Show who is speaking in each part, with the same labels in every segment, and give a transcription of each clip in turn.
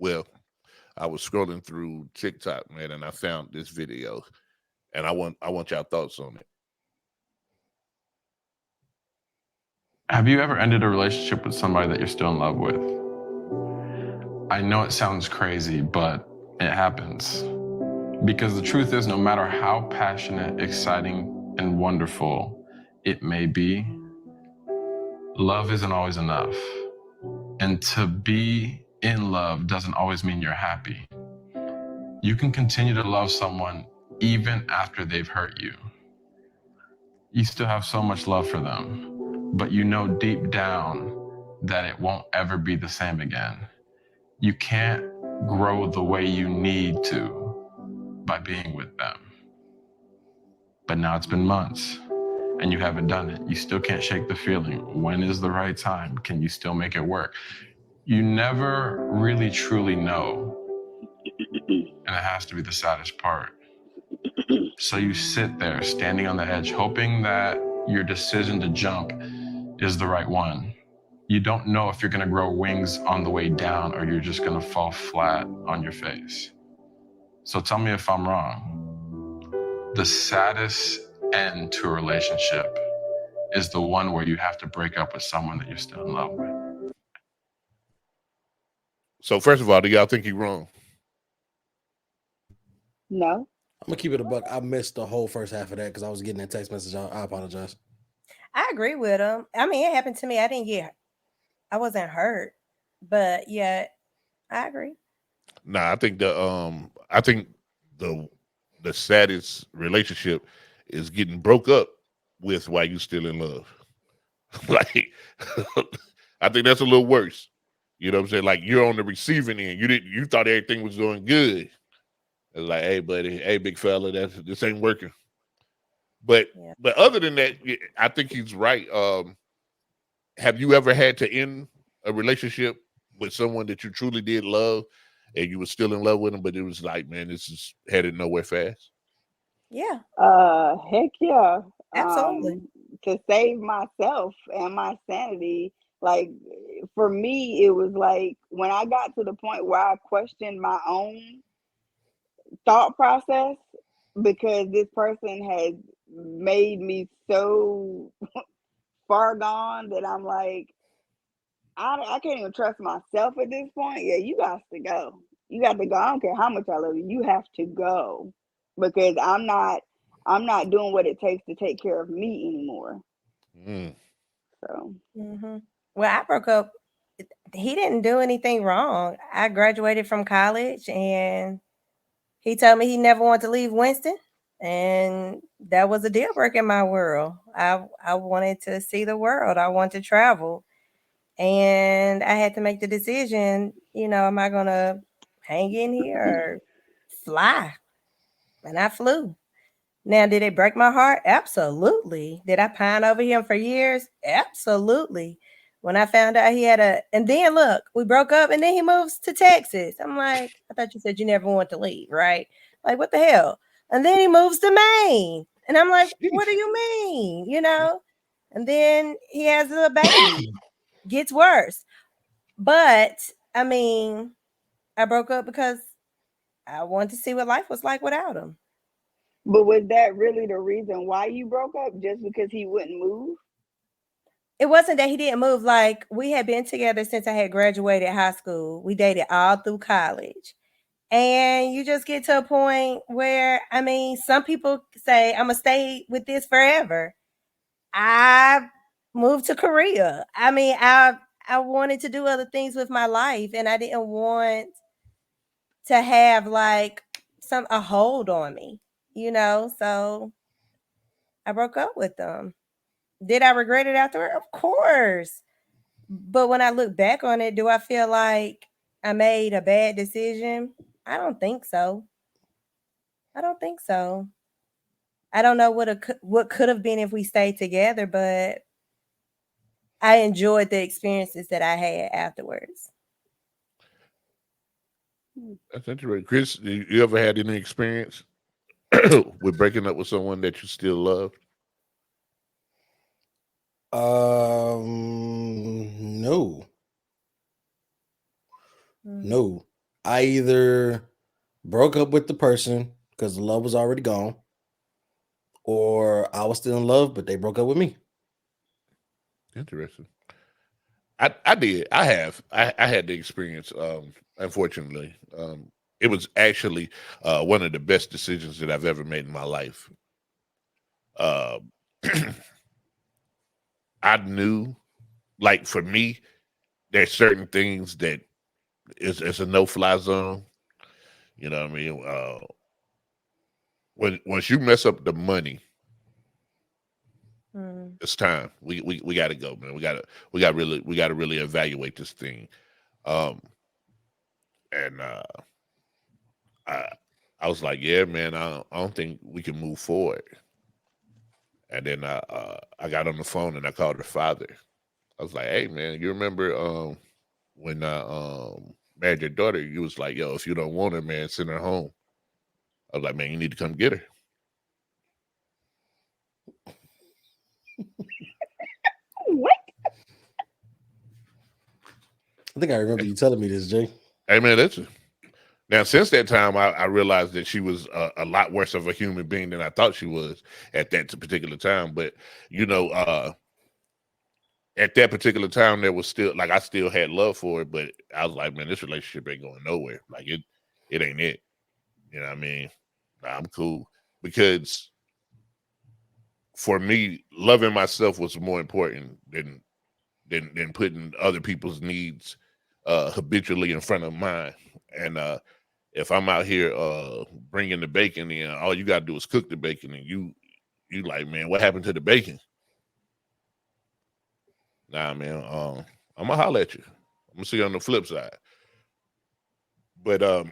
Speaker 1: Well, I was scrolling through TikTok, man, and I found this video, and I want y'all thoughts on it.
Speaker 2: Have you ever ended a relationship with somebody that you're still in love with? I know it sounds crazy, but it happens. Because the truth is, no matter how passionate, exciting, and wonderful it may be, love isn't always enough. And to be in love doesn't always mean you're happy. You can continue to love someone even after they've hurt you. You still have so much love for them, but you know deep down that it won't ever be the same again. You can't grow the way you need to by being with them. But now it's been months and you haven't done it. You still can't shake the feeling. When is the right time? Can you still make it work? You never really truly know, and it has to be the saddest part. So you sit there standing on the edge, hoping that your decision to jump is the right one. You don't know if you're gonna grow wings on the way down or you're just gonna fall flat on your face. So tell me if I'm wrong. The saddest end to a relationship is the one where you have to break up with someone that you're still in love with.
Speaker 1: So first of all, do y'all think he's wrong?
Speaker 3: No.
Speaker 4: I'm gonna keep it a buck. I missed the whole first half of that because I was getting that text message. I apologize.
Speaker 5: I agree with him. I mean, it happened to me. I wasn't hurt, but yeah, I agree.
Speaker 1: Nah, I think the the saddest relationship is getting broke up with while you still in love. Like, I think that's a little worse. You know what I'm saying? Like you're on the receiving end. You thought everything was going good. It's like, hey, buddy, hey, big fella, this ain't working. But
Speaker 5: Yeah.
Speaker 1: but other than that, I think he's right. Have you ever had to end a relationship with someone that you truly did love, and you were still in love with them, but it was like, man, this is headed nowhere fast?
Speaker 5: Yeah,
Speaker 3: Heck yeah.
Speaker 5: absolutely.
Speaker 3: To save myself and my sanity, like for me, it was like when I got to the point where I questioned my own thought process because this person has made me so far gone that I'm like, I can't even trust myself at this point. Yeah, you got to go. You got to go. I don't care how much I love you. You have to go because I'm not doing what it takes to take care of me anymore.
Speaker 1: Mm.
Speaker 3: So
Speaker 5: Well, I broke up. He didn't do anything wrong. I graduated from college, and he told me he never wanted to leave Winston, and that was a deal breaker in my world. I wanted to see the world. I wanted to travel, and I had to make the decision. Am I gonna hang in here or fly? And I flew. Now, did it break my heart? Absolutely. Did I pine over him for years? Absolutely. When I found out and then look, we broke up and then he moves to Texas. I'm like, I thought you said you never want to leave, right? Like, what the hell? And then he moves to Maine. And I'm like, what do
Speaker 1: Sheesh.
Speaker 5: you mean? And then he has a baby. Gets worse. But I mean, I broke up because I wanted to see what life was like without him.
Speaker 3: but was that really the reason why you broke up? Just because he wouldn't move?
Speaker 5: It wasn't that he didn't move. Like, we had been together since I had graduated high school. We dated all through college. And you just get to a point where, I mean, some people say, I'm going to stay with this forever. I moved to Korea. I mean, I wanted to do other things with my life, and I didn't want to have like a hold on me. So I broke up with them. Did I regret it afterward? Of course. But when I look back on it, do I feel like I made a bad decision? I don't think so. I don't think so. I don't know what could have been if we stayed together, but I enjoyed the experiences that I had afterwards.
Speaker 1: That's interesting. Chris, you ever had any experience with breaking up with someone that you still love?
Speaker 4: No.
Speaker 5: Mhm.
Speaker 4: No. I either broke up with the person because the love was already gone, or I was still in love, but they broke up with me.
Speaker 1: Interesting. I did. I have. I had the experience. Unfortunately, it was actually one of the best decisions that I've ever made in my life. Uh, I knew, like for me, there's certain things that is a no-fly zone. You know what I mean? Once you mess up the money, it's time. We got to go, man. We got to really evaluate this thing. And I was like, yeah, man, I don't think we can move forward. And then I got on the phone and I called her father. I was like, hey, man, you remember when I married your daughter? You was like, yo, if you don't want her, man, send her home. I was like, man, you need to come get her.
Speaker 3: What?
Speaker 4: I think I remember you telling me this, Jay.
Speaker 1: Hey, man, listen. Now, since that time, I realized that she was a lot worse of a human being than I thought she was at that particular time. But, you know, at that particular time, there was still, like, I still had love for her, but I was like, man, this relationship ain't going nowhere. Like, it ain't it. You know what I mean? Nah, I'm cool. Because for me, loving myself was more important than putting other people's needs habitually in front of mine. And if I'm out here bringing the bacon in, all you gotta do is cook the bacon, and you like, man, what happened to the bacon? Nah, man, I'm gonna holler at you. I'm gonna see you on the flip side. But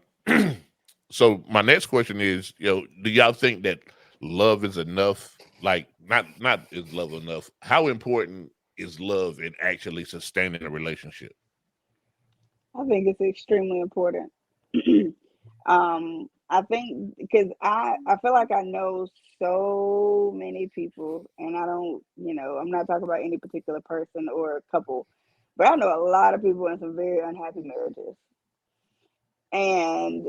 Speaker 1: so my next question is, do y'all think that love is enough? Like, not is love enough? How important is love in actually sustaining a relationship?
Speaker 3: I think it's extremely important. I think because I feel like I know so many people, and I don't, I'm not talking about any particular person or couple, but I know a lot of people in some very unhappy marriages. And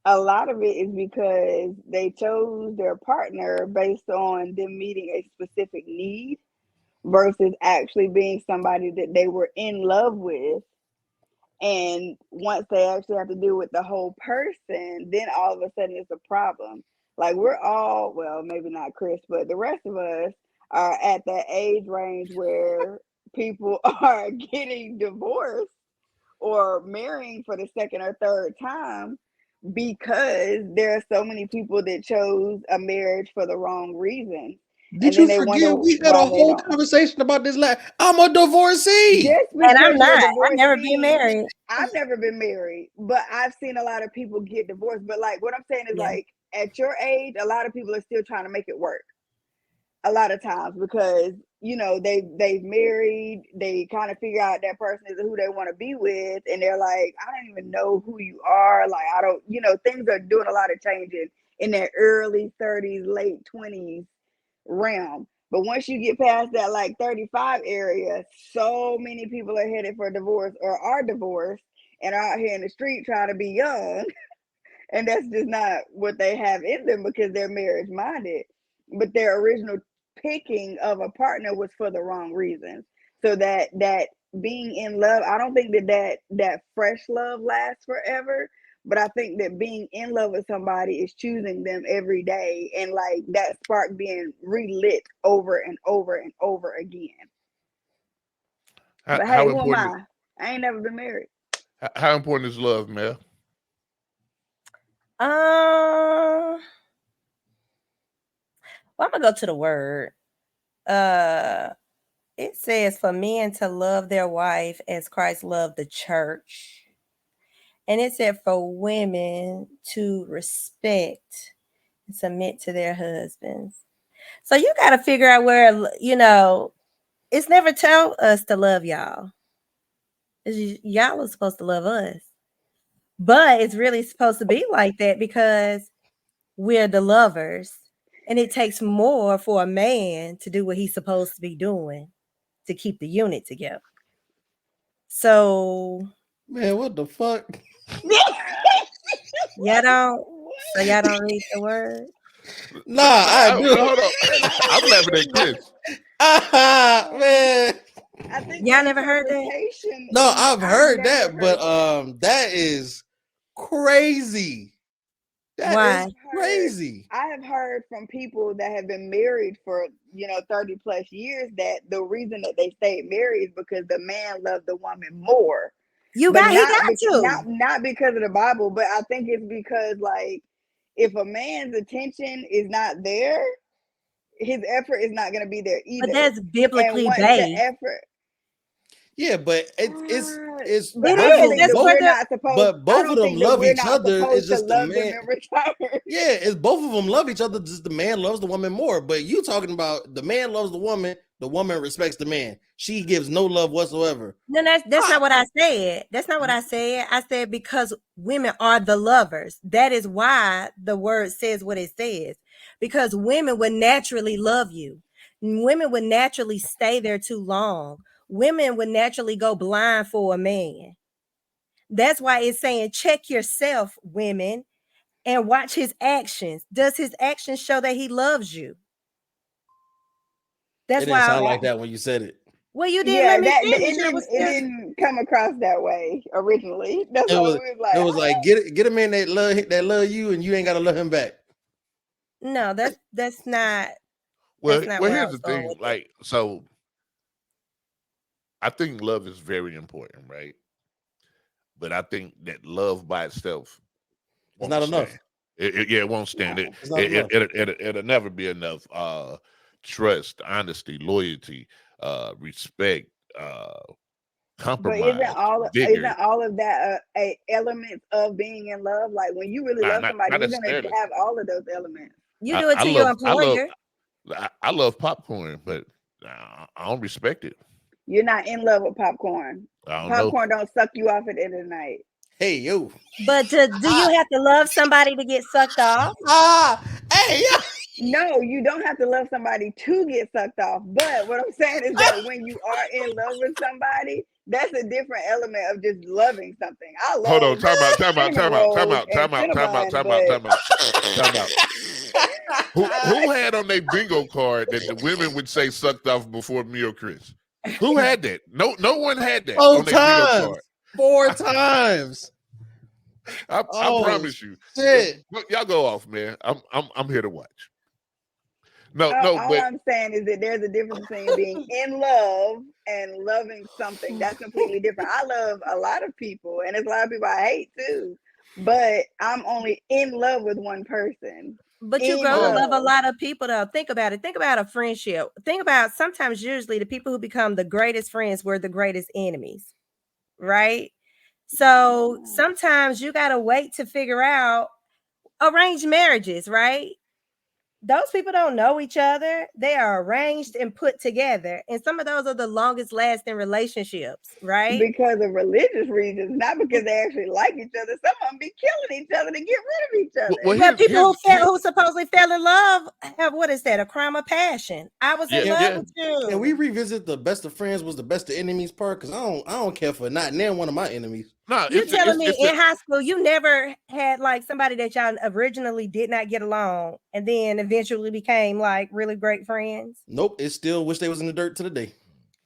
Speaker 3: a lot of it is because they chose their partner based on them meeting a specific need versus actually being somebody that they were in love with. And once they actually have to deal with the whole person, then all of a sudden it's a problem. Like, we're all, well, maybe not Chris, but the rest of us are at that age range where people are getting divorced or marrying for the second or third time because there are so many people that chose a marriage for the wrong reason.
Speaker 4: Did
Speaker 3: And then
Speaker 4: you
Speaker 3: they wonder
Speaker 4: forget we had a
Speaker 3: why they
Speaker 4: whole
Speaker 3: don't.
Speaker 4: conversation about this? I'm a divorcee.
Speaker 3: Just
Speaker 5: And I'm
Speaker 3: because you're
Speaker 5: not.
Speaker 3: a
Speaker 5: I've never been
Speaker 3: divorcee,
Speaker 5: married.
Speaker 3: I've never been married, but I've seen a lot of people get divorced. But like, what I'm saying is,
Speaker 5: Yeah.
Speaker 3: like, at your age, a lot of people are still trying to make it work. A lot of times because they've married, they kind of figure out that person is who they want to be with, and they're like, I don't even know who you are. Like, I don't, things are doing a lot of changing in their early 30s, late 20s realm. But once you get past that, like, 35 area, so many people are headed for divorce or are divorced and are out here in the street trying to be young. And that's just not what they have in them because they're marriage minded. But their original picking of a partner was for the wrong reasons. So that being in love, I don't think that fresh love lasts forever. But I think that being in love with somebody is choosing them every day, and like that spark being relit over and over and over again. But hey,
Speaker 1: How
Speaker 3: who am
Speaker 1: important?
Speaker 3: I? I ain't never been married.
Speaker 1: How important is love, Mel?
Speaker 5: Well, I'm gonna go to the word. It says for men to love their wife as Christ loved the church. And it said for women to respect and submit to their husbands. So you got to figure out where, it's never tell us to love y'all. Y'all are supposed to love us. But it's really supposed to be like that because we're the lovers. And it takes more for a man to do what he's supposed to be doing to keep the unit together. So
Speaker 4: Man, what the fuck?
Speaker 5: Y'all don't. So y'all don't read the word.
Speaker 4: Nah, I do.
Speaker 1: Hold on. I'm laughing at Chris.
Speaker 4: Man.
Speaker 3: I think
Speaker 5: Y'all
Speaker 3: the
Speaker 5: never heard that?
Speaker 3: interpretation
Speaker 4: No,
Speaker 3: is-
Speaker 4: I've heard
Speaker 3: never
Speaker 4: that, but
Speaker 3: heard
Speaker 4: that is crazy. That
Speaker 5: Why?
Speaker 4: is crazy.
Speaker 3: I have heard from people that have been married for 30 plus years that the reason that they stayed married is because the man loved the woman more.
Speaker 5: You
Speaker 3: But
Speaker 5: got he got
Speaker 3: not because of the Bible, but I think it's because like if a man's attention is not there, his effort is not going to be there either.
Speaker 5: But that's biblically
Speaker 3: once
Speaker 5: based.
Speaker 3: the effort,
Speaker 4: Yeah, but it's
Speaker 3: but
Speaker 5: It
Speaker 3: I
Speaker 5: is.
Speaker 3: don't think
Speaker 5: That's
Speaker 3: that
Speaker 5: where
Speaker 3: we're
Speaker 5: the-
Speaker 3: not supposed.
Speaker 4: but
Speaker 3: I
Speaker 4: both
Speaker 3: don't
Speaker 4: of them
Speaker 3: think that
Speaker 4: love
Speaker 3: we're
Speaker 4: each
Speaker 3: not
Speaker 4: other.
Speaker 3: supposed
Speaker 4: It's just
Speaker 3: to
Speaker 4: the
Speaker 3: love them
Speaker 4: man.
Speaker 3: in return.
Speaker 4: Yeah, it's both of them love each other. Just the man loves the woman more. But you talking about the man loves the woman respects the man. She gives no love whatsoever.
Speaker 5: No, that's not what I said. That's not what I said. I said because women are the lovers. That is why the word says what it says. Because women would naturally love you. Women would naturally stay there too long. Women would naturally go blind for a man. That's why it's saying check yourself, women, and watch his actions. Does his actions show that he loves you? That's
Speaker 4: It didn't
Speaker 5: why.
Speaker 4: sound like that when you said it.
Speaker 5: Well, you didn't let me finish.
Speaker 3: It didn't come across that way originally. That's
Speaker 4: It
Speaker 3: why
Speaker 4: was,
Speaker 3: we was like,
Speaker 4: it was like get a man that love you, and you ain't gotta love him back.
Speaker 5: No, that's not.
Speaker 1: Well,
Speaker 5: That's not
Speaker 1: well,
Speaker 5: where I
Speaker 1: here's
Speaker 5: was
Speaker 1: the
Speaker 5: going
Speaker 1: thing.
Speaker 5: with it.
Speaker 1: Like, so I think love is very important, right? But I think that love by itself
Speaker 4: It's not enough.
Speaker 1: stand. It won't stand.
Speaker 3: No,
Speaker 4: it's not enough.
Speaker 1: It'll never be enough. Trust, honesty, loyalty, respect,
Speaker 3: but
Speaker 1: compromise, vigor.
Speaker 3: isn't all of that a elements of being in love? Like when you really love somebody,
Speaker 1: not
Speaker 3: you're gonna
Speaker 1: necessarily.
Speaker 3: have all of those elements.
Speaker 5: You do it to your employer.
Speaker 1: I love popcorn, but I don't respect it.
Speaker 3: You're not in love with popcorn.
Speaker 1: I don't know.
Speaker 3: Popcorn don't suck you off at the end of the night.
Speaker 4: Hey yo.
Speaker 5: But do you have to love somebody to get sucked off?
Speaker 4: Hey yo.
Speaker 3: No, you don't have to love somebody to get sucked off. But what I'm saying is that when you are in love with somebody, that's a different element of just loving something. I love.
Speaker 1: Hold on, time out. Who had on their bingo card that the women would say sucked off before me or Chris? Who had that? No one had that on their bingo card.
Speaker 4: 4 times.
Speaker 1: I promise you.
Speaker 4: Shit.
Speaker 1: Y'all go off, man. I'm here to watch.
Speaker 3: All I'm saying is that there's a difference between being in love and loving something. That's completely different. I love a lot of people, and there's a lot of people I hate too. But I'm only in love with one person.
Speaker 5: But you're gonna love a lot of people though. Think about it. Think about a friendship. Think about sometimes usually the people who become the greatest friends were the greatest enemies, right? So sometimes you gotta wait to figure out arranged marriages, right? Those people don't know each other. They are arranged and put together. And some of those are the longest lasting relationships, right?
Speaker 3: Because of religious reasons, not because they actually like each other. Some of them be killing each other to get rid of each other.
Speaker 5: Well, people who supposedly fell in love have, what is that? A crime of passion. I was in love with you.
Speaker 4: Can we revisit the best of friends was the best of enemies part? Because I don't care for not name one of my enemies.
Speaker 1: No,
Speaker 5: you telling me in high school you never had like somebody that y'all originally did not get along and then eventually became like really great friends?
Speaker 4: Nope, it's still wish they was in the dirt to the day.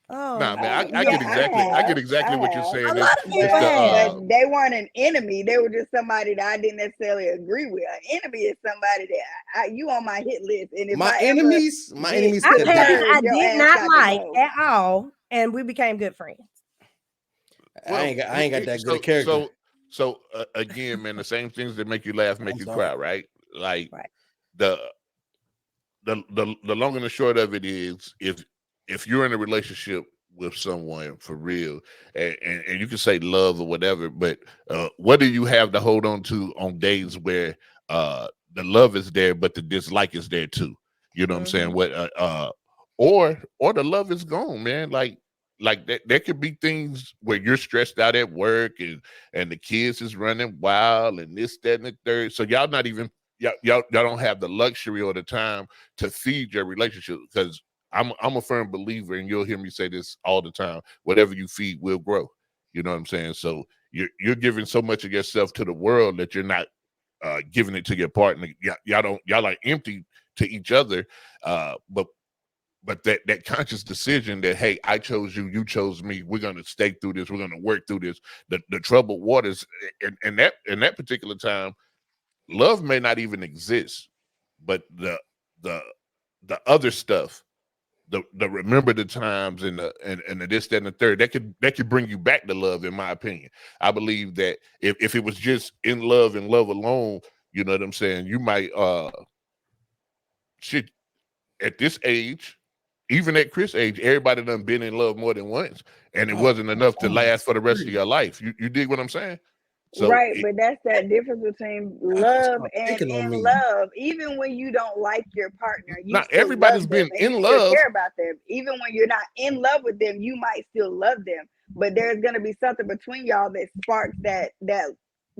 Speaker 1: Oh, nah, man, I get exactly what you're saying.
Speaker 3: A lot of people but they weren't an enemy. They were just somebody that I didn't necessarily agree with. An enemy is somebody that you on my hit list. And if
Speaker 4: my enemies
Speaker 5: I did not like at all, and we became good friends.
Speaker 4: Well, I ain't got that good character.
Speaker 1: So again, man, the same things that make you laugh make you cry, right? Like the long and the short of it is if you're in a relationship with someone for real, and you can say love or whatever, but what do you have to hold on to on days where the love is there, but the dislike is there too? You know what I'm saying? What or the love is gone, man. Like that, there could be things where you're stressed out at work and the kids is running wild and this, that, and the third. So y'all don't have the luxury or the time to feed your relationship, because I'm a firm believer, and you'll hear me say this all the time, whatever you feed will grow. You know what I'm saying? So you're giving so much of yourself to the world that you're not giving it to your partner. Y'all are empty to each other. But that conscious decision that, hey, I chose you, you chose me. We're gonna stay through this. We're gonna work through this. The troubled waters, and that particular time, love may not even exist, but the other stuff, the remember the times and the this, that, and the third, that could bring you back to love, in my opinion. I believe that if it was just in love and love alone, you know what I'm saying, you might shit at this age. Even at Chris' age, everybody done been in love more than once, and it wasn't enough to last for the rest of your life. You dig what I'm saying? So
Speaker 3: right, but that's that difference between love and
Speaker 4: picking on
Speaker 3: in
Speaker 4: me.
Speaker 3: love. Even when you don't like your partner, you
Speaker 1: not
Speaker 3: still
Speaker 1: everybody's
Speaker 3: love them
Speaker 1: been
Speaker 3: and
Speaker 1: in
Speaker 3: you still
Speaker 1: love.
Speaker 3: care about them. Even when you're not in love with them, you might still love them. But there's gonna be something between y'all that sparks that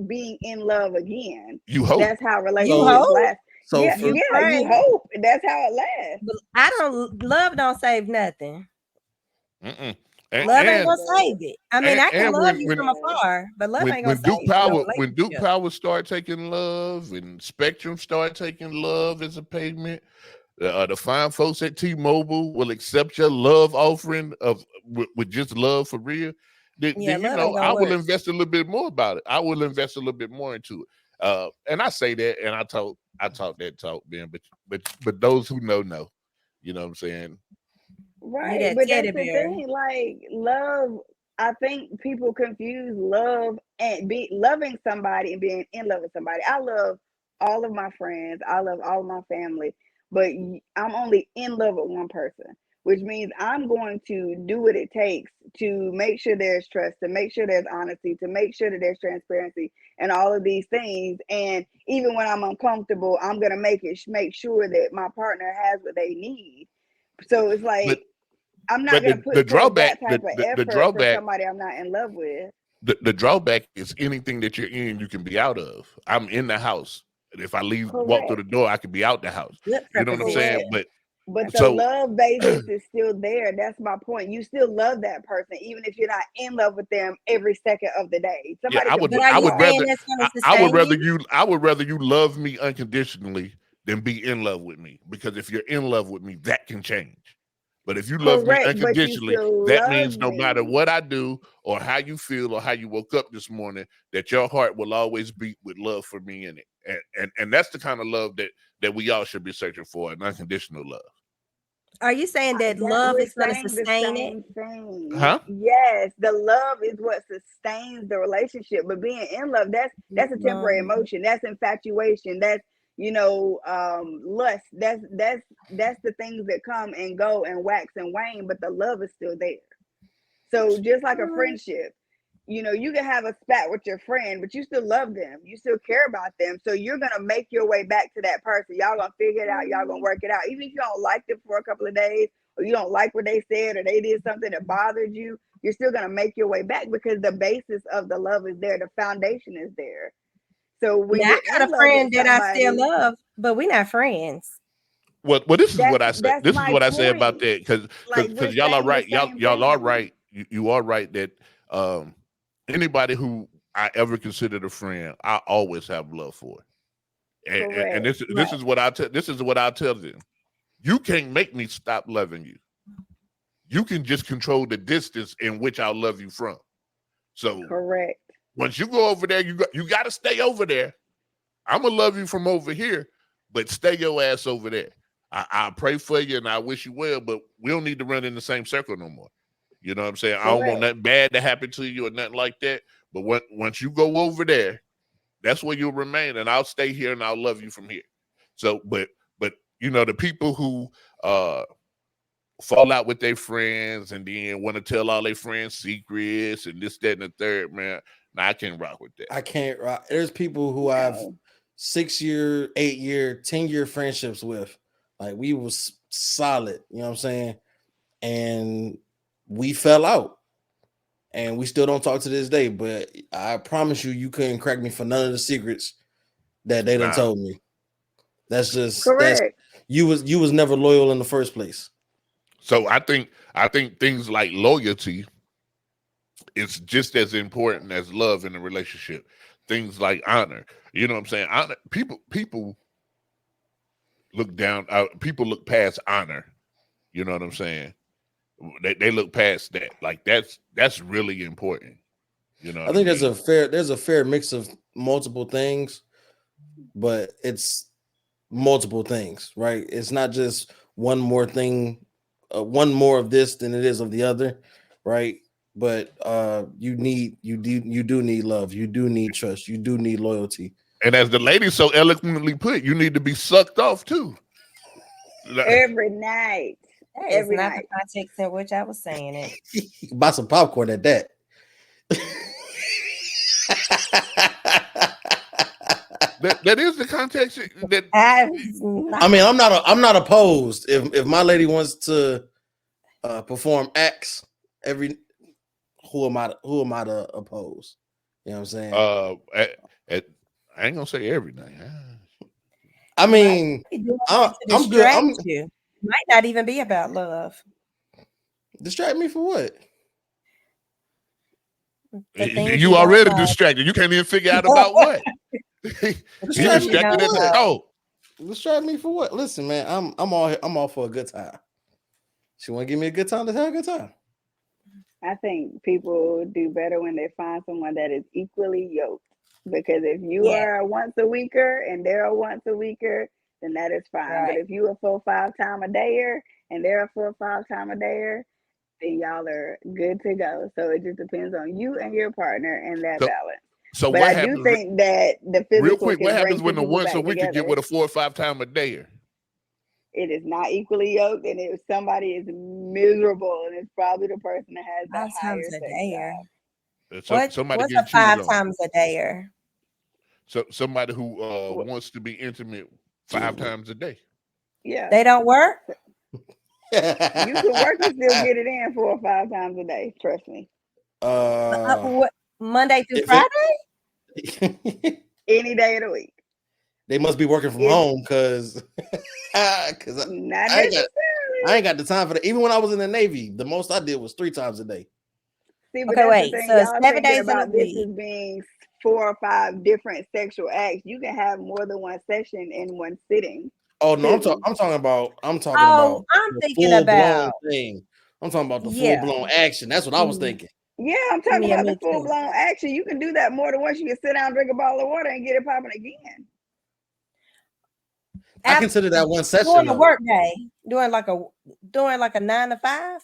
Speaker 3: being in love again.
Speaker 1: You hope.
Speaker 3: That's how
Speaker 5: You
Speaker 3: relationships
Speaker 5: hope?
Speaker 3: last.
Speaker 4: So
Speaker 3: Yeah,
Speaker 4: for
Speaker 3: yeah,
Speaker 5: Right.
Speaker 3: you hope. That's how it lasts.
Speaker 5: But I don't love don't save nothing.
Speaker 1: Mm-mm.
Speaker 5: Love ain't
Speaker 1: And
Speaker 5: gonna save it. I mean, I can
Speaker 1: and
Speaker 5: love you
Speaker 1: when
Speaker 5: from afar, but love ain't gonna
Speaker 1: when Duke
Speaker 5: save no
Speaker 1: Power when Duke
Speaker 5: relationship.
Speaker 1: Power started taking love and Spectrum started taking love as a payment, the fine folks at T-Mobile will accept your love offering with just love for real. Then
Speaker 5: Yeah,
Speaker 1: you
Speaker 5: love
Speaker 1: know
Speaker 5: ain't gonna
Speaker 1: I will
Speaker 5: work.
Speaker 1: invest a little bit more about it. I will invest a little bit more into it. And I say that, and I talk that talk, Ben. But those who know, you know what I'm saying.
Speaker 5: You
Speaker 3: Right,
Speaker 5: that
Speaker 3: but
Speaker 5: teddy
Speaker 3: that's the
Speaker 5: bear.
Speaker 3: thing. Like love, I think people confuse love and be loving somebody and being in love with somebody. I love all of my friends. I love all of my family, but I'm only in love with one person, which means I'm going to do what it takes to make sure there's trust, to make sure there's honesty, to make sure that there's transparency, and all of these things. And even when I'm uncomfortable, I'm gonna make sure that my partner has what they need. So it's
Speaker 1: But
Speaker 3: like I'm not
Speaker 1: but
Speaker 3: gonna
Speaker 1: the
Speaker 3: put forth
Speaker 1: drawback
Speaker 3: that type of
Speaker 1: the
Speaker 3: effort for
Speaker 1: drawback
Speaker 3: somebody I'm not in love with.
Speaker 1: the drawback is anything that you're in, you can be out of. I'm in the house. If I walk through
Speaker 3: Correct.
Speaker 1: the door, I could be out the house.
Speaker 5: Good
Speaker 1: You know what I'm
Speaker 5: preposition.
Speaker 1: saying?
Speaker 3: Correct. But the
Speaker 1: So
Speaker 3: love basis is still there. That's my point. You still love that person, even if you're not in love with them every second of the day.
Speaker 1: yeah,
Speaker 3: Somebody can
Speaker 5: But are
Speaker 1: I
Speaker 5: you
Speaker 3: break
Speaker 1: would
Speaker 3: off.
Speaker 5: saying
Speaker 1: rather
Speaker 5: that's gonna
Speaker 1: I would
Speaker 5: sustain
Speaker 1: rather
Speaker 5: you?
Speaker 1: you love me unconditionally than be in love with me. Because if you're in love with me, that can change. But if you love me
Speaker 3: Correct, but you
Speaker 1: unconditionally,
Speaker 3: still
Speaker 1: that
Speaker 3: love
Speaker 1: means no matter
Speaker 3: me.
Speaker 1: what I do or how you feel or how you woke up this morning, that your heart will always beat with love for me in it. And that's the kind of love that we all should be searching for, an unconditional love.
Speaker 5: Are you saying that
Speaker 3: That
Speaker 5: love
Speaker 3: we're
Speaker 5: is gonna
Speaker 3: saying the
Speaker 5: sustain it?
Speaker 3: same thing.
Speaker 1: Huh?
Speaker 3: Yes, the love is what sustains the relationship. But being in love, that's a temporary emotion. That's infatuation. That's lust. That's the things that come and go and wax and wane. But the love is still there. So just like a friendship, you can have a spat with your friend, but you still love them. You still care about them. So you're gonna make your way back to that person. Y'all gonna figure it out. Y'all gonna work it out. Even if you don't like them for a couple of days, or you don't like what they said, or they did something that bothered you, you're still gonna make your way back because the basis of the love is there. The foundation is there. So when
Speaker 5: Now
Speaker 3: you're
Speaker 5: I got
Speaker 3: in
Speaker 5: a
Speaker 3: love with
Speaker 5: friend that I still
Speaker 3: somebody,
Speaker 5: love, but we're not friends.
Speaker 1: Well, this is what I say.
Speaker 3: that's
Speaker 1: This is
Speaker 3: my
Speaker 1: what I say about
Speaker 3: point.
Speaker 1: that
Speaker 3: Like we're
Speaker 1: because y'all are
Speaker 3: saying the
Speaker 1: right.
Speaker 3: same
Speaker 1: Y'all are
Speaker 3: thing.
Speaker 1: right. You are right that anybody who I ever considered a friend, I always have love for. And
Speaker 3: Correct.
Speaker 1: this
Speaker 5: Right.
Speaker 1: is what I tell them. You can't make me stop loving you. You can just control the distance in which I'll love you from. So
Speaker 3: Correct.
Speaker 1: once you go over there, you got to stay over there. I'm gonna love you from over here, but stay your ass over there. I pray for you and I wish you well, but we don't need to run in the same circle no more. You know what I'm saying? I don't want
Speaker 3: Correct.
Speaker 1: nothing bad to happen to you or nothing like that. But once you go over there, that's where you'll remain, and I'll stay here and I'll love you from here. So, but the people who fall out with their friends and then want to tell all their friends secrets and this, that, and the third, man, nah, I can't rock with that.
Speaker 4: I can't. There's people who I've
Speaker 3: No.
Speaker 4: 6-year, 8-year, 10-year friendships with. Like we was solid, you know what I'm saying? And we fell out. And we still don't talk to this day. But I promise you couldn't crack me for none of the secrets that they done
Speaker 1: Nah.
Speaker 4: told me. That's
Speaker 3: Correct.
Speaker 4: you was never loyal in the first place.
Speaker 1: So I think things like loyalty it's just as important as love in a relationship. Things like honor. You know what I'm saying? Honor, people look down. People look past honor. You know what I'm saying? They look past that. Like that's really important. You know
Speaker 4: I
Speaker 1: what
Speaker 4: think
Speaker 1: I mean?
Speaker 4: there's a fair mix of multiple things, but it's multiple things, right? It's not just one more thing, one more of this than it is of the other, right? But you do need love, you do need trust, you do need loyalty.
Speaker 1: And as the lady so eloquently put, you need to be sucked off too.
Speaker 3: Every night.
Speaker 5: That is
Speaker 3: Every
Speaker 5: not
Speaker 3: night.
Speaker 5: the context in which I was saying it.
Speaker 4: Buy some popcorn at that.
Speaker 1: That is the context. That
Speaker 4: I mean, I'm not opposed if my lady wants to perform acts every. Who am I to oppose? You know what I'm saying?
Speaker 1: I ain't gonna say every night.
Speaker 4: I mean, I'm good.
Speaker 5: You. It might not even be about love.
Speaker 4: Distract me for what?
Speaker 1: You already distracted. You can't even figure out about what. You distracted.
Speaker 4: Distract me for what? Listen, man, I'm all for a good time. She want to give me a good time. Let's have a good time.
Speaker 3: I think people do better when they find someone that is equally yoked. Because if you are a once a weeker and they're a once a weeker, then that is fine. Right. But if you a 4-5 time a dayer and they're a 4-5 time a dayer, then y'all are good to go. So it just depends on you and your partner and that balance.
Speaker 1: So
Speaker 3: but I do think that the physical
Speaker 1: real quick, what happens when the once a week get with a 4 or 5 time a dayer?
Speaker 3: It is not equally yoked, and if somebody is miserable, and it's probably the person that has the higher sex drive.
Speaker 1: What's
Speaker 5: a 5 times a dayer?
Speaker 1: So somebody who wants to be intimate 5 times a day.
Speaker 3: Yeah,
Speaker 5: they don't work.
Speaker 3: You can work and still get it in 4 or 5 times a day. Trust me.
Speaker 5: Monday through Friday.
Speaker 3: Any day of the week.
Speaker 4: They must be working from home because I ain't got the time for that. Even when I was in the Navy, the most I did was 3 times a day.
Speaker 3: See, but that's the thing. So y'all 7 days about this as being 4 or 5 different sexual acts. You can have more than one session in one sitting.
Speaker 4: Oh no, I'm talking about.
Speaker 5: I'm thinking about
Speaker 4: thing. I'm talking about the full blown action. That's what I was thinking.
Speaker 3: Yeah, I'm talking about the full blown action. You can do that more than once. You can sit down, drink a bottle of water, and get it popping again.
Speaker 4: I consider that one session.
Speaker 5: During a work day, doing like a 9 to 5.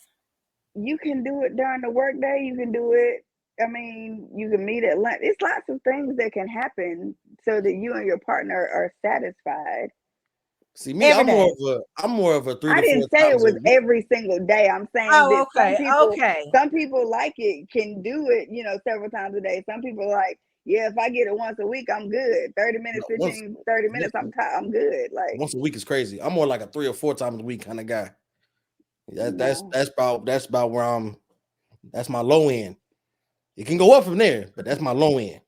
Speaker 3: You can do it during the work day. You can do it. I mean, you can meet at lunch. It's lots of things that can happen so that you and your partner are satisfied.
Speaker 4: See me, I'm more of a 3 to 4
Speaker 3: I didn't say it was every single day. I'm saying some people like it, can do it, several times a day. Some people like, if I get it once a week, I'm good. 30 minutes, 30 minutes, I'm good. Like
Speaker 4: once a week is crazy. I'm more like a 3 or 4 times a week kind of guy. That's about where that's my low end. It can go up from there, but that's my low end.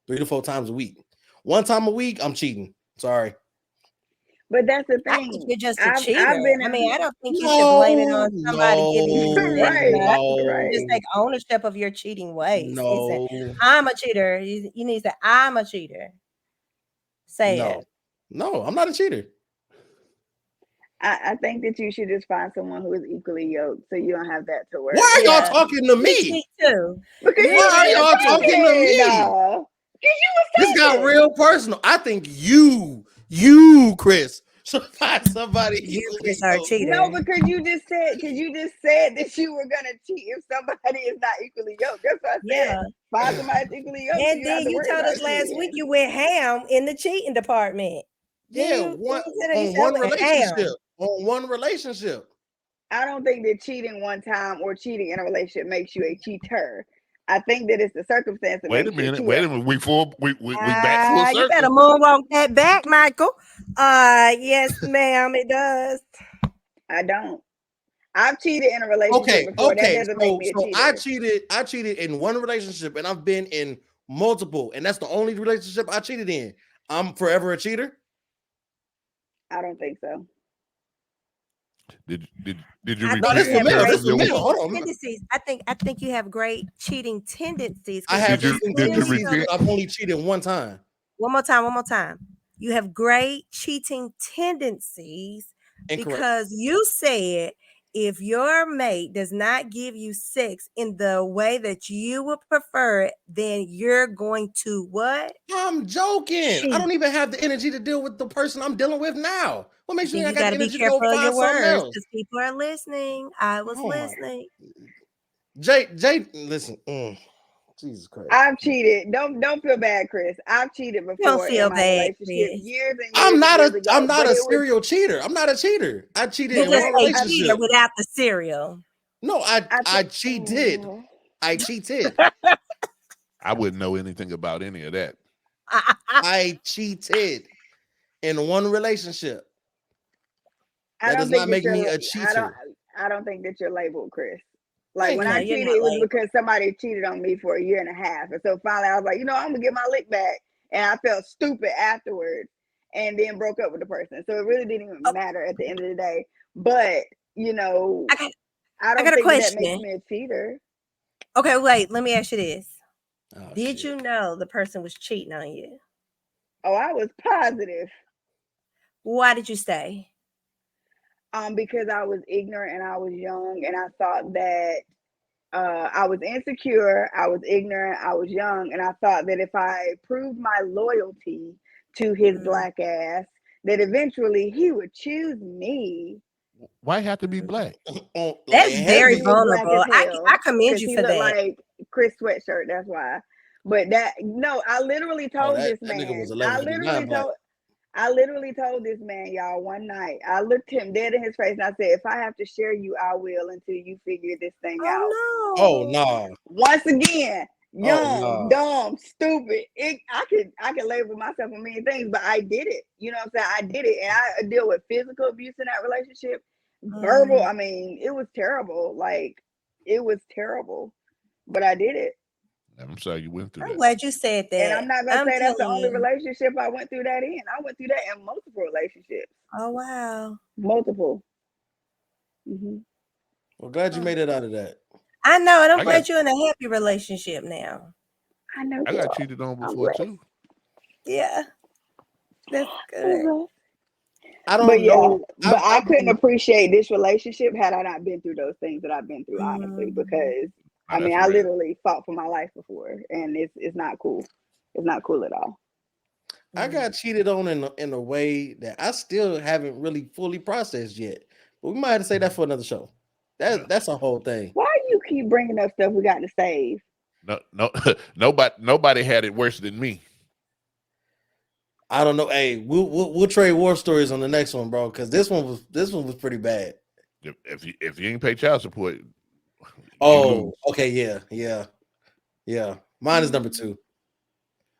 Speaker 4: 3 to 4 times a week. 1 time a week, I'm cheating. Sorry.
Speaker 3: But that's the thing.
Speaker 5: I think you're just a cheater. I don't think you should blame it on somebody giving you
Speaker 3: right.
Speaker 5: Just take ownership of your cheating ways.
Speaker 4: No.
Speaker 5: I'm a cheater. You need to say, I'm a cheater. Say it.
Speaker 4: No, I'm not a cheater.
Speaker 3: I think that you should just find someone who is equally yoked so you don't have that to worry.
Speaker 4: Why are y'all talking to me?
Speaker 5: Me too.
Speaker 3: Because
Speaker 4: why are y'all talking to me? This got real personal. I think you, Chris, should find somebody.
Speaker 5: You, Chris, are a cheater.
Speaker 3: No, because you just said that you were gonna cheat if somebody is not equally yoked. That's what I said. Find somebody that's equally yoked.
Speaker 5: And then you told us last week you went ham in the cheating department.
Speaker 4: Yeah, on one relationship.
Speaker 3: I don't think that cheating one time or cheating in a relationship makes you a cheater. I think that it's the circumstance.
Speaker 1: Wait a minute. We back full circle.
Speaker 5: You better moonwalk that back, Michael. Yes, ma'am, it does.
Speaker 3: I don't. I've cheated in a relationship before. That doesn't make me a cheater.
Speaker 4: I cheated in one relationship, and I've been in multiple, and that's the only relationship I cheated in. I'm forever a cheater.
Speaker 3: I don't think so.
Speaker 1: Did you
Speaker 5: I
Speaker 1: repeat
Speaker 5: think
Speaker 4: this
Speaker 5: you
Speaker 4: for
Speaker 5: have
Speaker 4: Mel,
Speaker 5: great
Speaker 4: this for Mel.
Speaker 5: cheating
Speaker 4: Hold on.
Speaker 5: tendencies. I think you have great cheating tendencies.
Speaker 4: I
Speaker 5: 'cause
Speaker 4: have
Speaker 1: Did you-
Speaker 4: cheating
Speaker 1: did you
Speaker 4: tendencies,
Speaker 1: repent?
Speaker 4: but I've only cheated one time.
Speaker 5: One more time. You have great cheating tendencies
Speaker 4: Incorrect.
Speaker 5: because you said if your mate does not give you sex in the way that you would prefer it, then you're going to what?
Speaker 4: I'm joking. I
Speaker 5: Cheat.
Speaker 4: don't even have the energy to deal with the person I'm dealing with now. What makes you
Speaker 5: Then
Speaker 4: think
Speaker 5: you
Speaker 4: I got
Speaker 5: got
Speaker 4: the
Speaker 5: to be
Speaker 4: energy to go
Speaker 5: careful of
Speaker 4: find
Speaker 5: your
Speaker 4: something
Speaker 5: words
Speaker 4: else?
Speaker 5: because people are listening. I was
Speaker 4: Oh my-
Speaker 5: listening.
Speaker 4: Jay, listen. Jesus Christ.
Speaker 3: I've cheated. Don't feel bad, Chris. I've cheated before
Speaker 5: feel
Speaker 3: in my
Speaker 5: bad,
Speaker 3: relationship
Speaker 5: Chris.
Speaker 3: years and years
Speaker 4: I'm not
Speaker 3: and
Speaker 4: a
Speaker 3: years ago.
Speaker 4: I'm not
Speaker 3: but
Speaker 4: a
Speaker 3: it was-
Speaker 4: serial cheater. I'm not a cheater. I cheated
Speaker 5: You
Speaker 4: in
Speaker 5: just
Speaker 4: one
Speaker 5: say cheater
Speaker 4: relationship.
Speaker 5: without the cereal.
Speaker 4: No, I
Speaker 3: think-
Speaker 4: cheated. I cheated.
Speaker 1: I wouldn't know anything about any of that.
Speaker 4: I cheated in one relationship. That does not make me a cheater.
Speaker 3: I don't think that you're labeled, Chris. Like
Speaker 4: Thank
Speaker 3: when
Speaker 4: you.
Speaker 3: I
Speaker 5: No, you're
Speaker 3: cheated,
Speaker 5: not
Speaker 3: it was
Speaker 5: labeled.
Speaker 3: because somebody cheated on me for a year and a half, and so finally I was like, I'm gonna get my lick back, and I felt stupid afterwards, and then broke up with the person. So it really didn't even matter at the end of the day. But I don't
Speaker 5: got a
Speaker 3: think that
Speaker 5: question.
Speaker 3: makes me a cheater.
Speaker 5: Okay, wait. Let me ask you this:
Speaker 4: Oh,
Speaker 5: did
Speaker 4: shit.
Speaker 5: you know the person was cheating on you?
Speaker 3: Oh, I was positive.
Speaker 5: Why did you stay?
Speaker 3: Because I was ignorant and I was young, and I thought that I was insecure, I was ignorant, I was young, and I thought that if I proved my loyalty to his black ass, that eventually he would choose me.
Speaker 1: Why have to be black?
Speaker 5: That's very
Speaker 3: He was black
Speaker 5: vulnerable.
Speaker 3: as hell,
Speaker 5: I commend
Speaker 3: 'cause
Speaker 5: you
Speaker 3: he
Speaker 5: for
Speaker 3: looked
Speaker 5: that.
Speaker 3: like Chris Sweatshirt. That's why. But I literally told
Speaker 4: that
Speaker 3: this
Speaker 4: nigga
Speaker 3: man.
Speaker 4: was
Speaker 3: I
Speaker 4: 1159 black.
Speaker 3: literally told this man, y'all, one night. I looked him dead in his face and I said, if I have to share you, I will until you figure this thing out.
Speaker 5: Oh no!
Speaker 4: Oh no.
Speaker 3: Once again, young,
Speaker 4: no.
Speaker 3: dumb, stupid. I could label myself a million things, but I did it. You know what I'm saying? I did it, and I deal with physical abuse in that relationship, verbal. I mean, it was terrible. Like it was terrible, but I did it.
Speaker 1: I'm sorry you went through
Speaker 5: I'm
Speaker 1: that.
Speaker 5: glad you said that.
Speaker 3: And I'm not gonna say that's the
Speaker 5: telling
Speaker 3: only
Speaker 5: you.
Speaker 3: relationship I went through that in. I went through that in multiple relationships.
Speaker 5: Oh wow!
Speaker 3: Multiple.
Speaker 4: Well, glad you made it out of that.
Speaker 5: I know, and I'm
Speaker 1: I
Speaker 5: glad
Speaker 1: got-
Speaker 5: you're in a happy relationship now.
Speaker 3: I know.
Speaker 1: I got cheated on before too.
Speaker 5: Yeah, that's good.
Speaker 4: I don't
Speaker 3: But yeah,
Speaker 4: know.
Speaker 3: but I
Speaker 4: I've
Speaker 3: couldn't
Speaker 4: been-
Speaker 3: appreciate this relationship had I not been through those things that I've been through, honestly, because
Speaker 1: Oh,
Speaker 3: I mean,
Speaker 1: that's
Speaker 3: I
Speaker 1: real.
Speaker 3: literally fought for my life before, and it's not cool. It's not cool at all.
Speaker 4: I got cheated on in a way that I still haven't really fully processed yet. But we might have to say that for another show. That's a whole thing.
Speaker 3: Why you keep bringing up stuff we got to save?
Speaker 1: No, nobody had it worse than me.
Speaker 4: I don't know. Hey, we'll trade war stories on the next one, bro. Because this one was pretty bad.
Speaker 1: If you ain't pay child support, you
Speaker 4: Oh,
Speaker 1: lose.
Speaker 4: okay, yeah. Mine is number 2.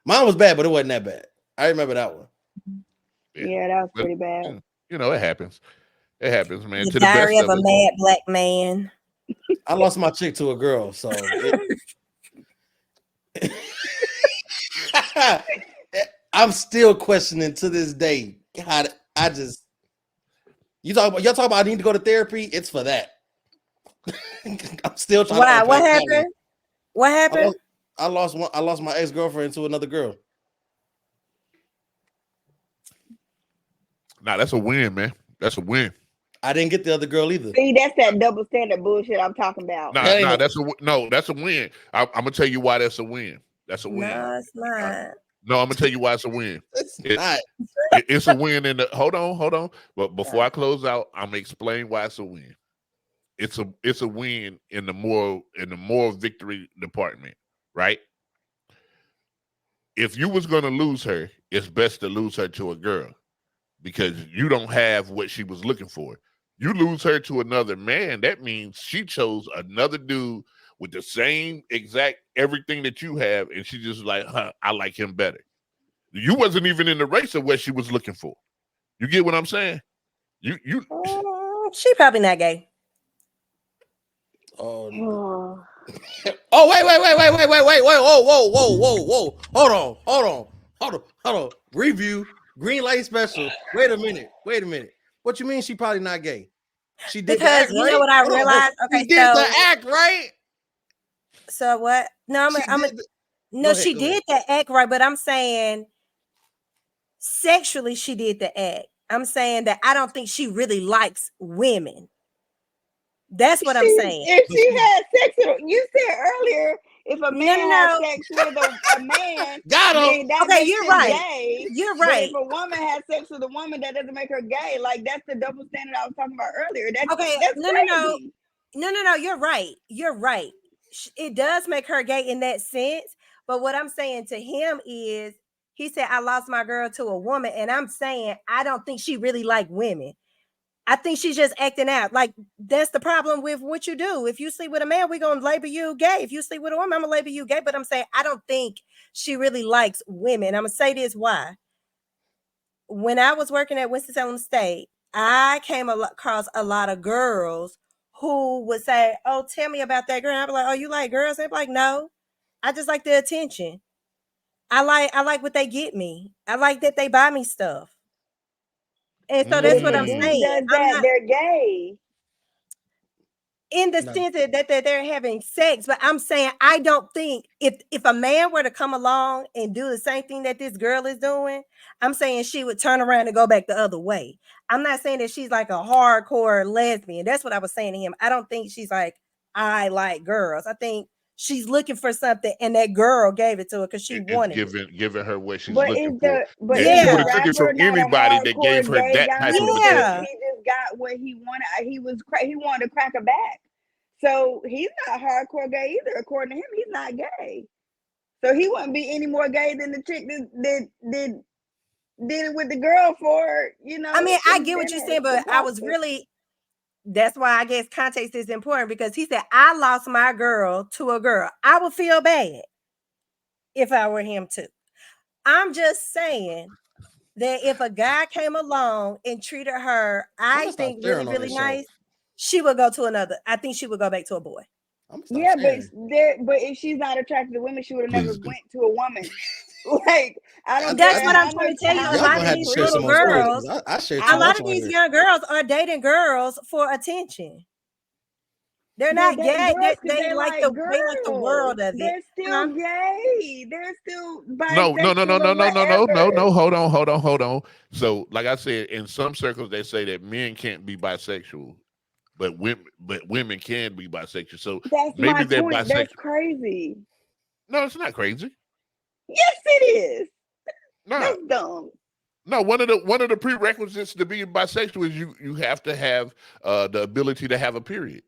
Speaker 4: Mine was bad, but it wasn't that bad. I remember that one.
Speaker 3: Yeah, that was
Speaker 1: But,
Speaker 3: pretty bad.
Speaker 1: You know, it happens. It happens, man.
Speaker 5: The
Speaker 1: To the best
Speaker 5: Diary of
Speaker 1: of
Speaker 5: a
Speaker 1: us.
Speaker 5: Mad Black Man.
Speaker 4: I lost my chick to a girl, so I'm still questioning to this day. God, y'all talk about I need to go to therapy. It's for that. I'm still trying.
Speaker 5: Why?
Speaker 4: to
Speaker 5: What
Speaker 4: unpack that
Speaker 5: happened?
Speaker 4: one.
Speaker 5: What happened?
Speaker 4: I lost my ex-girlfriend to another girl.
Speaker 1: Nah, that's a win, man. That's a win.
Speaker 4: I didn't get the other girl either.
Speaker 3: See, that's that double standard bullshit I'm talking about.
Speaker 1: Nah, that's a win. I'm gonna tell you why that's a win. That's a win.
Speaker 5: No, it's not.
Speaker 1: No, I'm gonna tell you why it's a win.
Speaker 4: It's not.
Speaker 1: It's a win in the hold on. But before I close out, I'm gonna explain why it's a win. It's a win in the moral victory department, right? If you was gonna lose her, it's best to lose her to a girl because you don't have what she was looking for. You lose her to another man, that means she chose another dude with the same exact everything that you have, and she just like, I like him better. You wasn't even in the race of what she was looking for. You get what I'm saying? You
Speaker 5: She probably not gay.
Speaker 4: Oh,
Speaker 3: Oh,
Speaker 4: oh wait. Whoa. Hold on. Review. Green light special. Wait a minute. What you mean she probably not gay? She did the
Speaker 5: Because
Speaker 4: act,
Speaker 5: you
Speaker 4: right?
Speaker 5: know what I
Speaker 4: Hold on,
Speaker 5: realized?
Speaker 4: she
Speaker 5: Okay,
Speaker 4: did
Speaker 5: so
Speaker 4: the act, right?
Speaker 5: so what? No,
Speaker 4: She
Speaker 5: I'm
Speaker 4: did the-
Speaker 5: no,
Speaker 4: Go ahead,
Speaker 5: she
Speaker 4: go
Speaker 5: did the act right, but I'm saying sexually she did the act. I'm saying that I don't think she really likes women. That's what I'm saying.
Speaker 3: If
Speaker 4: But
Speaker 3: she
Speaker 4: she
Speaker 3: had sex with, you said earlier, if a man has
Speaker 5: No.
Speaker 3: sex with a man,
Speaker 4: got him.
Speaker 3: then that
Speaker 5: Okay,
Speaker 3: makes
Speaker 5: you're
Speaker 3: him
Speaker 5: right.
Speaker 3: gay.
Speaker 5: You're
Speaker 3: But
Speaker 5: right.
Speaker 3: if a woman has sex with a woman, that doesn't make her gay. Like that's the double standard I was talking about earlier. That's
Speaker 5: Okay,
Speaker 3: that's
Speaker 5: no.
Speaker 3: crazy.
Speaker 5: No, you're right. You're right. It does make her gay in that sense. But what I'm saying to him is, he said, I lost my girl to a woman. And I'm saying, I don't think she really like women. I think she's just acting out. Like, that's the problem with what you do. If you sleep with a man, we're going to label you gay. If you sleep with a woman, I'm going to label you gay. But I'm saying, I don't think she really likes women. I'm going to say this why. When I was working at Winston-Salem State, I came across a lot of girls who would say, oh, tell me about that girl. I'd be like, oh, you like girls? They'd be like, no, I just like the attention. I like what they get me. I like that they buy me stuff. And so
Speaker 3: But
Speaker 5: that's
Speaker 3: if
Speaker 5: what
Speaker 3: a
Speaker 5: I'm
Speaker 3: dude
Speaker 5: saying.
Speaker 3: does
Speaker 5: I'm
Speaker 3: that,
Speaker 5: not
Speaker 3: they're gay.
Speaker 5: in the
Speaker 4: No.
Speaker 5: sense that they're having sex, but I'm saying I don't think if a man were to come along and do the same thing that this girl is doing, I'm saying she would turn around and go back the other way. I'm not saying that she's like a hardcore lesbian. That's what I was saying to him. I don't think she's like, I like girls. I think she's looking for something, and that girl gave it to her because she
Speaker 1: It's
Speaker 5: wanted it.
Speaker 1: giving her what she's
Speaker 3: But
Speaker 1: looking
Speaker 3: is
Speaker 1: for.
Speaker 3: but
Speaker 1: And
Speaker 3: is
Speaker 1: she
Speaker 5: Yeah.
Speaker 1: would
Speaker 3: the
Speaker 1: have took it from
Speaker 3: rapper not a
Speaker 1: anybody that gave
Speaker 3: hardcore
Speaker 1: her
Speaker 3: gay
Speaker 1: that
Speaker 3: guy?
Speaker 1: type of
Speaker 5: Yeah.
Speaker 1: attention.
Speaker 3: He just got what he wanted. He wanted to crack a back. So he's not hardcore gay either. According to him, he's not gay. So he wouldn't be any more gay than the chick that did it with the girl for,
Speaker 5: I mean, I
Speaker 3: 20
Speaker 5: get what you're
Speaker 3: minutes
Speaker 5: saying,
Speaker 3: for
Speaker 5: but I was
Speaker 3: profit.
Speaker 5: really, that's why I guess context is important, because he said, I lost my girl to a girl. I would feel bad if I were him too. I'm just saying that if a guy came along and treated her,
Speaker 4: I'm
Speaker 5: I
Speaker 4: gonna stop
Speaker 5: think
Speaker 4: sharing
Speaker 5: really,
Speaker 4: on
Speaker 5: really
Speaker 4: this show.
Speaker 5: nice, she would go to another. I think she would go back to a boy.
Speaker 4: I'm gonna stop
Speaker 3: Yeah,
Speaker 4: sharing.
Speaker 3: but if she's not attracted to women, she would have never
Speaker 1: Please do.
Speaker 3: went to a woman. Like I don't
Speaker 5: That's
Speaker 3: care
Speaker 5: what I'm
Speaker 3: how
Speaker 5: trying
Speaker 3: much
Speaker 5: to tell you.
Speaker 3: how
Speaker 5: A
Speaker 4: Y'all
Speaker 3: much
Speaker 5: lot
Speaker 4: gonna
Speaker 5: of
Speaker 4: have to
Speaker 5: these
Speaker 4: share
Speaker 5: little
Speaker 4: some more stories
Speaker 5: girls,
Speaker 4: because I share
Speaker 5: a
Speaker 4: too
Speaker 5: lot
Speaker 4: much
Speaker 5: of
Speaker 4: on
Speaker 5: these
Speaker 4: here.
Speaker 5: young girls are dating girls for attention. They're
Speaker 3: they're
Speaker 5: not
Speaker 3: dating
Speaker 5: gay.
Speaker 3: girls because
Speaker 5: They
Speaker 3: they
Speaker 5: like
Speaker 3: like
Speaker 5: the
Speaker 3: girls.
Speaker 5: world of it.
Speaker 3: They're still gay. They're still
Speaker 1: No,
Speaker 3: bisexual or whatever.
Speaker 1: no. Hold on. So, like I said, in some circles they say that men can't be bisexual, but women can be bisexual. So
Speaker 3: That's
Speaker 1: maybe
Speaker 3: my
Speaker 1: they're
Speaker 3: point. That's
Speaker 1: bisexual.
Speaker 3: crazy.
Speaker 1: No, it's not crazy.
Speaker 3: Yes, it is.
Speaker 1: No,
Speaker 3: That's dumb.
Speaker 1: no. One of the prerequisites to being bisexual is you have to have the ability to have a period.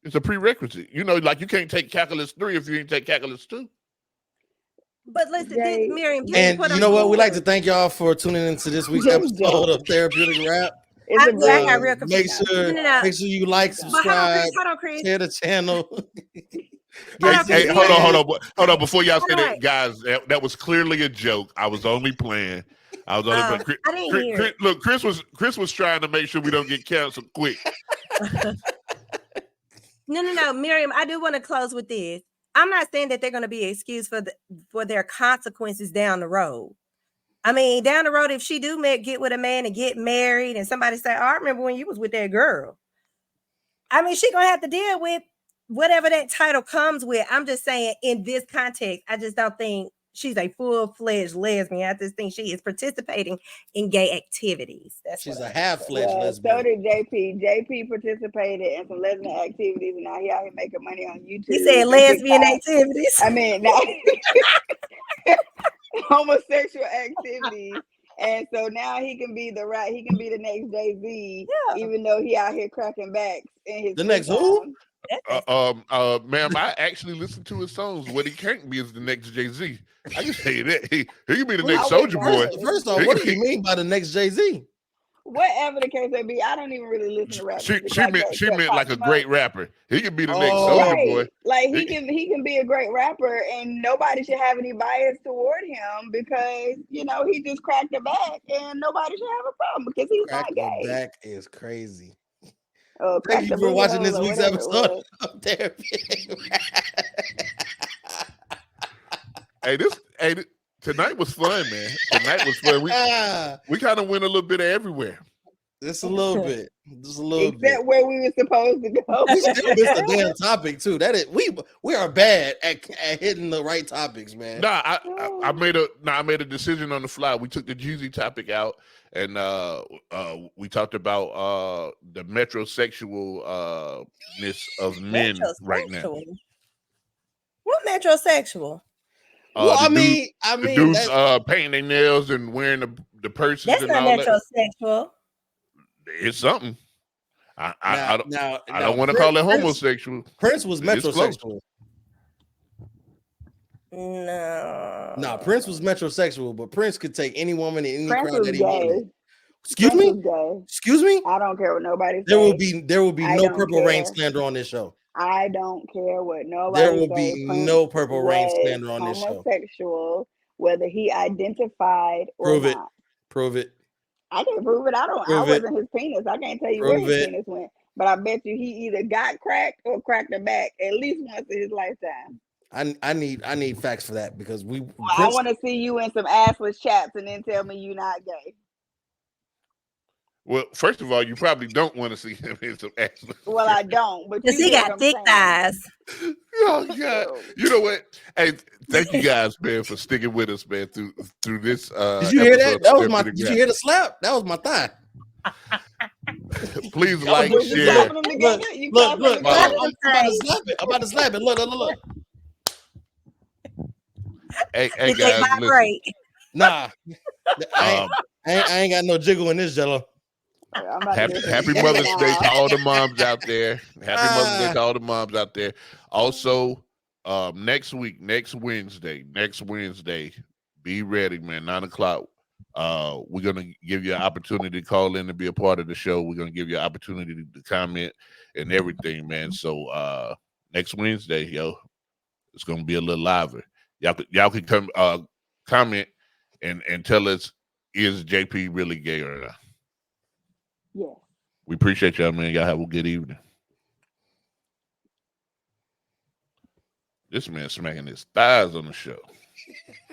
Speaker 1: It's a prerequisite. Like you can't take calculus 3 if you ain't take calculus 2.
Speaker 5: But listen,
Speaker 3: Jay,
Speaker 5: Miriam, this is
Speaker 4: And
Speaker 5: what
Speaker 4: you
Speaker 5: I'm
Speaker 4: know what? We'd like to
Speaker 3: dumb.
Speaker 4: thank y'all for tuning into this week's
Speaker 3: Jay
Speaker 4: episode
Speaker 3: dumb.
Speaker 4: of Therapeutic Rap.
Speaker 3: It's a
Speaker 5: I
Speaker 3: brilliant.
Speaker 5: got real
Speaker 4: Make
Speaker 5: confused.
Speaker 4: sure
Speaker 5: No.
Speaker 4: make sure you like,
Speaker 5: But hold on,
Speaker 4: subscribe,
Speaker 5: Chris.
Speaker 4: share the channel.
Speaker 5: Hold
Speaker 1: Hey,
Speaker 5: on,
Speaker 1: hey,
Speaker 5: Chris.
Speaker 1: hold on. Before y'all say
Speaker 5: Hold on.
Speaker 1: that, guys, that was clearly a joke. I was only playing. I was only playing.
Speaker 5: I didn't hear it.
Speaker 1: Look, Chris was trying to make sure we don't get canceled quick.
Speaker 5: No, Miriam, I do want to close with this. I'm not saying that they're going to be excused for their consequences down the road. I mean, down the road, if she do get with a man and get married, and somebody say, "Oh, I remember when you was with that girl," I mean, she gonna have to deal with whatever that title comes with. I'm just saying, in this context, I just don't think she's a full-fledged lesbian. I just think she is participating in gay activities. That's
Speaker 4: She's
Speaker 5: what
Speaker 4: a half-fledged
Speaker 3: Well,
Speaker 4: lesbian.
Speaker 3: so did JP. JP participated in some lesbian activities, and now he out here making money on YouTube.
Speaker 5: He said
Speaker 3: and
Speaker 5: lesbian
Speaker 3: TikTok.
Speaker 5: activities.
Speaker 3: I mean, now homosexual activities. And so now he can be the next Jay-Z,
Speaker 5: Yeah.
Speaker 3: even though he out here cracking backs in his
Speaker 4: The
Speaker 3: free
Speaker 4: next who?
Speaker 3: time.
Speaker 1: Ma'am, I actually listen to his songs. What he can't be is the next Jay-Z. I can say that. He can be the next Soldier Boy.
Speaker 4: First off, what do you mean by the next Jay-Z?
Speaker 3: Whatever the case may be, I don't even really listen to rap.
Speaker 1: She meant like a great rapper. He could be the next
Speaker 4: Oh.
Speaker 1: Soldier Boy.
Speaker 3: Like he can be a great rapper, and nobody should have any bias toward him because he just cracked the back, and nobody should have a problem because he's
Speaker 4: Crack
Speaker 3: not
Speaker 4: the
Speaker 3: gay.
Speaker 4: back is crazy.
Speaker 3: Crack
Speaker 4: Thank
Speaker 3: the
Speaker 4: you for watching
Speaker 3: booty
Speaker 4: this
Speaker 3: hole or
Speaker 4: week's
Speaker 3: whatever it
Speaker 4: episode
Speaker 3: was.
Speaker 4: of Therapeutic Rap.
Speaker 1: Tonight was fun, man. Tonight was fun. We kind of went a little bit everywhere.
Speaker 4: Just a little bit. Just a little bit.
Speaker 3: Except where we were supposed to go.
Speaker 4: We still missed a damn topic too. That is, we are bad at hitting the right topics, man.
Speaker 1: Nah, I made a decision on the fly. We took the Jeezy topic out, and we talked about the metrosexualness of men right now.
Speaker 5: Metrosexual? What metrosexual?
Speaker 4: Well, I
Speaker 1: The
Speaker 4: mean,
Speaker 1: dudes
Speaker 4: that's,
Speaker 1: painting their nails and wearing the purses
Speaker 5: That's
Speaker 1: and
Speaker 5: not
Speaker 1: all that.
Speaker 5: metrosexual.
Speaker 1: It's something. I don't want to
Speaker 4: Prince-
Speaker 1: call it homosexual.
Speaker 4: Prince was
Speaker 1: It's close.
Speaker 4: metrosexual.
Speaker 5: No.
Speaker 4: Nah, Prince was metrosexual, but Prince could take any woman in any
Speaker 3: Prince
Speaker 4: crowd
Speaker 3: was
Speaker 4: that he
Speaker 3: gay.
Speaker 4: wanted. Excuse
Speaker 3: Prince
Speaker 4: me?
Speaker 3: was gay.
Speaker 4: Excuse me?
Speaker 3: I don't care what nobody
Speaker 4: There will
Speaker 3: says.
Speaker 4: be
Speaker 3: I
Speaker 4: no
Speaker 3: don't
Speaker 4: Purple Rain
Speaker 3: care.
Speaker 4: slander on this show.
Speaker 3: I don't care what nobody
Speaker 4: There will
Speaker 3: say.
Speaker 4: be
Speaker 3: Prince
Speaker 4: no Purple Rain
Speaker 3: was
Speaker 4: slander on this show.
Speaker 3: homosexual, whether he identified or
Speaker 4: Prove it.
Speaker 3: not.
Speaker 4: Prove it.
Speaker 3: I can prove it. I
Speaker 4: Prove it.
Speaker 3: wasn't his penis. I can't tell you where
Speaker 4: Prove
Speaker 3: his
Speaker 4: it.
Speaker 3: penis went. But I bet you he either got cracked or cracked the back at least once in his lifetime.
Speaker 4: I need facts for that because
Speaker 3: Well, I
Speaker 4: Prince,
Speaker 3: want to see you in some assless chaps and then tell me you're not gay.
Speaker 1: Well, first of all, you probably don't want to see him in some action.
Speaker 3: Well, I don't. But
Speaker 5: Because
Speaker 3: you
Speaker 5: he
Speaker 3: get
Speaker 5: got
Speaker 3: what I'm
Speaker 5: thick
Speaker 3: saying.
Speaker 5: thighs.
Speaker 1: Oh God! You know what? Hey, thank you guys, man, for sticking with us, man, through this.
Speaker 4: did you hear that?
Speaker 1: episode
Speaker 4: That
Speaker 1: of
Speaker 4: was my.
Speaker 1: Stepping
Speaker 4: Did
Speaker 1: the
Speaker 4: you hear the slap? That was my thigh.
Speaker 1: Please
Speaker 4: Y'all
Speaker 1: like,
Speaker 4: put
Speaker 3: You
Speaker 4: this
Speaker 1: share.
Speaker 3: clapping them together? You
Speaker 4: Look,
Speaker 3: clapping them
Speaker 4: look! I'm
Speaker 3: together?
Speaker 4: about to slap it. I'm about to slap it. Look.
Speaker 1: Hey,
Speaker 5: Did they
Speaker 1: guys, listen.
Speaker 5: vibrate?
Speaker 4: Nah, I
Speaker 1: Um,
Speaker 4: ain't got no jiggle in this Jello.
Speaker 3: I'm about to listen to
Speaker 1: Happy
Speaker 3: this
Speaker 1: Mother's Day
Speaker 3: now.
Speaker 1: to all the moms out there. Happy Mother's Day to all the moms out there. Also, next Wednesday, be ready, man. 9:00. We're gonna give you an opportunity to call in and be a part of the show. We're gonna give you an opportunity to comment and everything, man. So next Wednesday, it's gonna be a little lively. Y'all can come comment and tell us, is JP really gay or not?
Speaker 3: Yes.
Speaker 1: We appreciate y'all, man. Y'all have a good evening. This man smacking his thighs on the show.